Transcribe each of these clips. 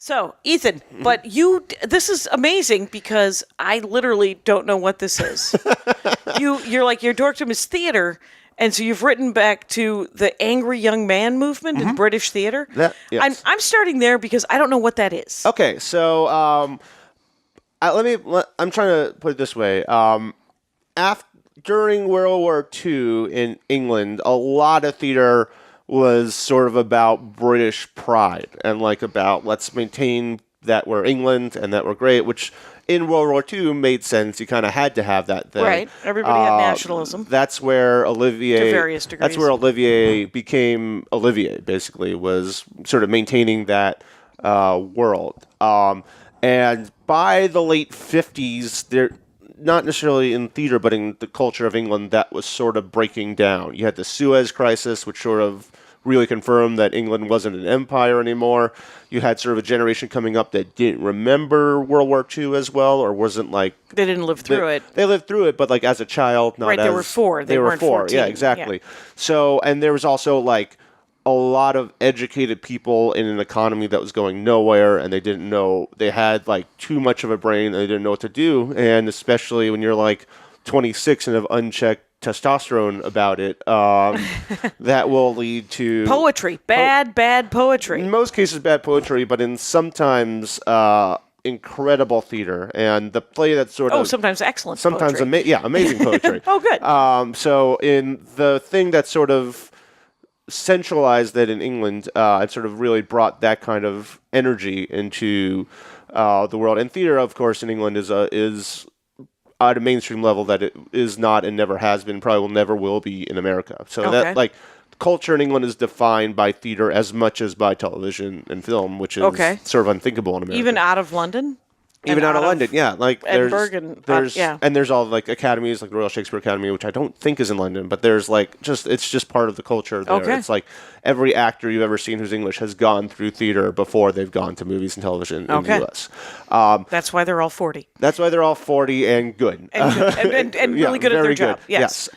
So, Ethan, but this is amazing because I literally don't know what this is. You're like, your dorkdom is theater, and so you've written back to the angry young man movement in British theater. Yes. I'm starting there because I don't know what that is. Okay, so I'm trying to put it this way. During World War II in England, a lot of theater was sort of about British pride and like about let's maintain that we're England and that we're great, which in World War II made sense. You kind of had to have that thing. Right. Everybody had nationalism. That's where Olivier, to various degrees. That's where Olivier became Olivier, basically, was sort of maintaining that world. And by the late 50s, there, not necessarily in theater, but in the culture of England, that was sort of breaking down. You had the Suez Crisis, which sort of really confirmed that England wasn't an empire anymore. You had sort of a generation coming up that didn't remember World War II as well, or wasn't like... They didn't live through it. They lived through it, but like as a child, not right, as... Right, they were four. They weren't 14. Yeah, exactly. Yeah. So, and there was also like a lot of educated people in an economy that was going nowhere, and they didn't know, they had like too much of a brain and they didn't know what to do. And especially when you're like 26 and have unchecked testosterone about it, that will lead to poetry, bad poetry. In most cases, bad poetry, but in sometimes incredible theater. And the play that sort of sometimes excellent, sometimes poetry. Amazing poetry. Oh, good. So in the thing that sort of centralized that in England, it sort of really brought that kind of energy into the world. And theater, of course, in England is at a mainstream level that it is not and never has been, probably will never will be in America. So that like culture in England is defined by theater as much as by television and film, which is sort of unthinkable in America. Even out of London? Even out of London, yeah. Like Edinburgh there's all like academies, like the Royal Shakespeare Academy, which I don't think is in London, but there's like it's just part of the culture there. Okay. It's like every actor you've ever seen who's English has gone through theater before they've gone to movies and television in the US. That's why they're all 40. That's why they're all 40 and good. And really good at their job. Yes.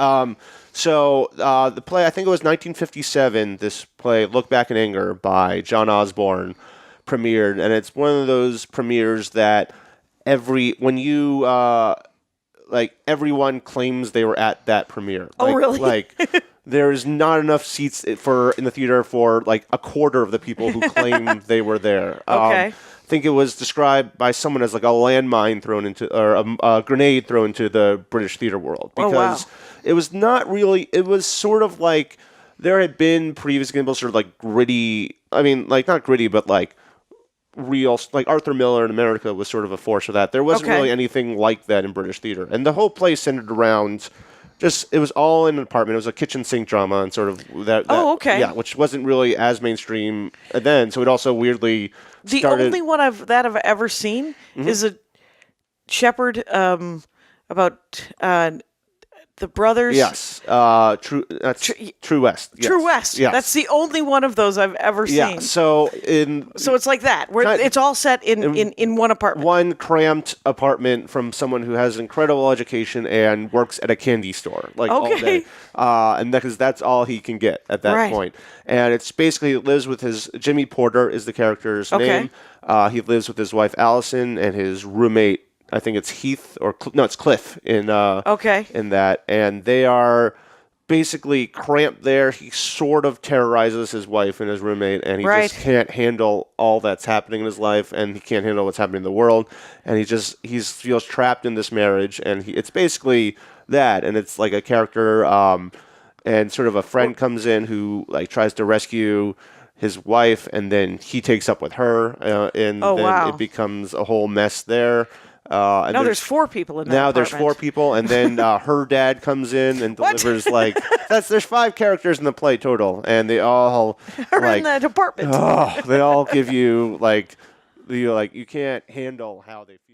So the play, I think it was 1957, this play, Look Back in Anger by John Osborne, premiered, and it's one of those premieres that everyone claims they were at that premiere. Oh, really? Like there's not enough seats in the theater for like a quarter of the people who claim they were there. Okay. I think it was described by someone as like a landmine thrown into, or a grenade thrown into the British theater world, because it was not really. It was sort of like there had been previous examples, sort of like gritty. I mean, like not gritty, but like real, like Arthur Miller in America was sort of a force for that. There wasn't really anything like that in British theater, and the whole play centered around it was all in an apartment. It was a kitchen sink drama, and sort of that. Yeah, which wasn't really as mainstream then. So it also weirdly the started. only one I've ever seen is a Shepherd about the brothers. Yes, True West. Yes. True West. Yes. That's the only one of those I've ever seen. Yeah. So it's like that, where it's all set in one apartment. One cramped apartment from someone who has incredible education and works at a candy store all day, and because that's all he can get at that point. And it's basically lives with his Jimmy Porter is the character's name. He lives with his wife Allison and his roommate. I think it's Heath it's Cliff in that, and they are basically cramped there. He sort of terrorizes his wife and his roommate, and he just can't handle all that's happening in his life, and he can't handle what's happening in the world, and he feels trapped in this marriage, and it's basically that, and it's like a character, and sort of a friend comes in who like tries to rescue his wife, and then he takes up with her, and then it becomes a whole mess there. And there's 4 people in that apartment. There's 4 people, and then her dad comes in and delivers there's 5 characters in the play total, and they all are in that apartment. They all give you you can't handle how they feel.